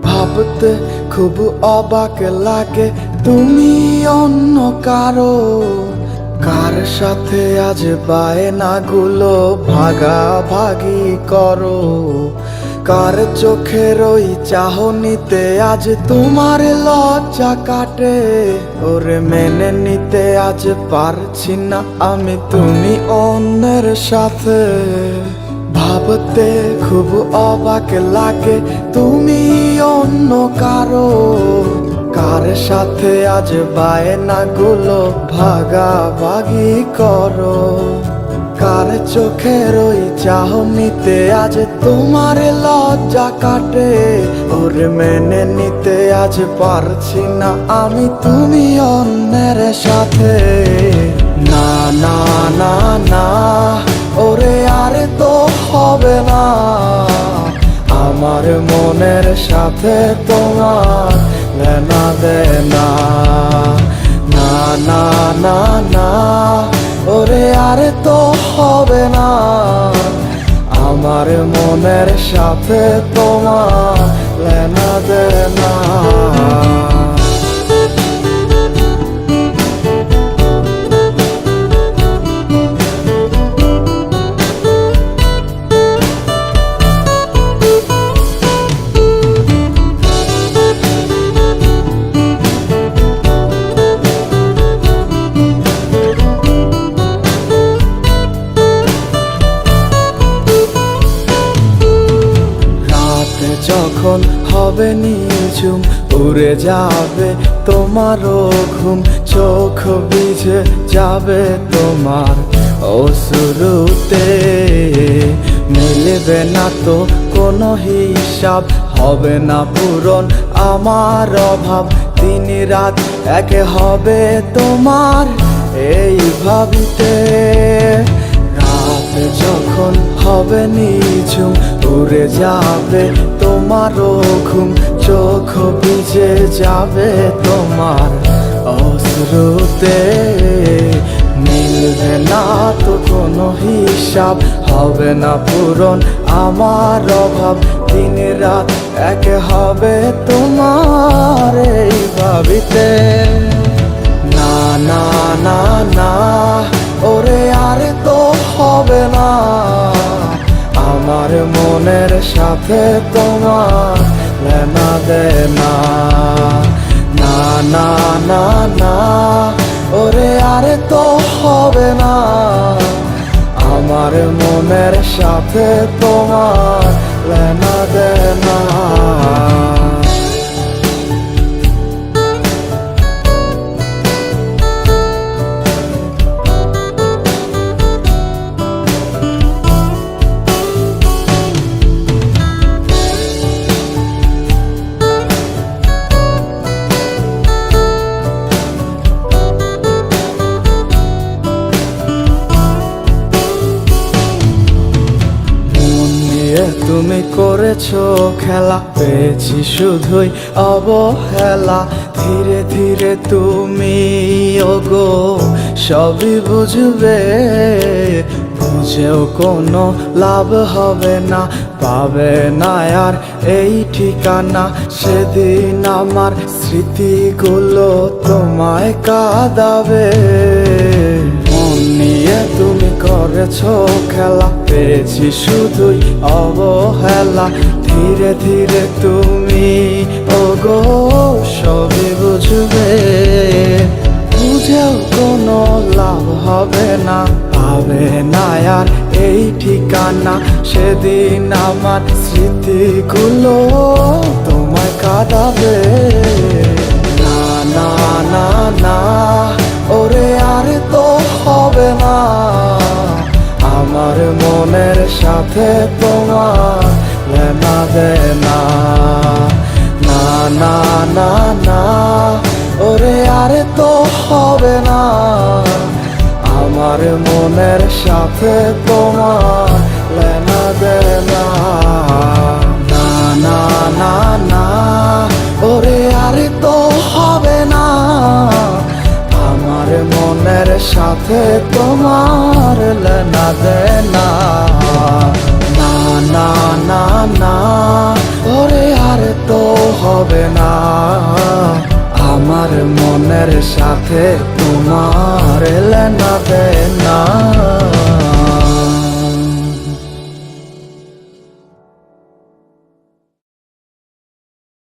ভাবতে খুব অবাক লাগে তুমি অন্য কারো, কার সাথে আজ বায়নাগুলো ভাগাভাগি করো, কার চোখের ওই চাহনিতে আজ তোমার লজ্জা কাটে। ওরে মেনে নিতে আজ পারছি না আমি তুমি অন্যের সাথে। ভাবতে খুব অবাক লাগে তুমি অন্য কারো, কার সাথে আজ বায়নাগুলো ভাগাভাগি করো, কার চোখের ওই চাহনিতে আজ তোমার লজ্জা কাটে। ওরে মেনে নিতে আজ পারছি না আমি তুমি অন্যের সাথে। না না না না ওরে আরে তো হবে না, আমার মনের সাথে তোমার লেনা দেনা। না না না না ওরে আরে তো হবে না, আমার মনের সাথে তোমার লেনা দেনা। যখন হবে নিঝুম উড়ে যাবে তোমারও ঘুম, চোখ ভিজে যাবে তোমার অশ্রুতে। মিলবে না তো কোনো হিসাব, হবে না পূরণ আমার অভাব, দিন রাত এক হবে তোমার এই ভাবিতে। রাত যখন হবে নিঝুম উড়ে যাবে তোমারও ঘুম, চোখ ভিজে যাবে তোমার অশ্রুতে। মিলবে না তো কোনো হিসাব, হবে না পূরণ আমার অভাব, দিন রাত এক হবে তোমার এই ভাবিতে। না না না না ওরে আরে তো হবে না, আমার মনের সাথে তোমার লেনা দেনা। না না না না ওরে আরে তো হবে না, আমার মনের সাথে তোমার লেনা দেনা। তুমি করেছো খেলা, পেয়েছি শুধুই অবহেলা। ধীরে ধীরে তুমি ওগো সবই বুঝবে, বুঝেও কোনো লাভ হবে না, পাবে না আর এই ঠিকানা। সেদিন আমার স্মৃতিগুলো তোমায় কাঁদাবে, মন নিয়ে তুমি করেছো খেলা, পেয়েছি শুধুই অবহেলা। ধীরে ধীরে তুমি ওগো সবই বুঝবে, বুঝেও কোনো লাভ হবে না, পাবে না আর এই ঠিকানা। সেদিন আমার স্মৃতিগুলো তোমায় কাঁদাবে। না না না না ওরে আরে তো হবে না, আমার মনের সাথে তোমার দে না, না না না না, ওরে আরে তো হবে না, আমার মনের সাথে তোমার লেনা দে না, না না না না, ওরে আরে তো হবে না, আমার মনের সাথে তোমার লেনা দে না, না না না না, ওরে আর তো হবে না, আমার মনের সাথে তোমার লেনা দে না।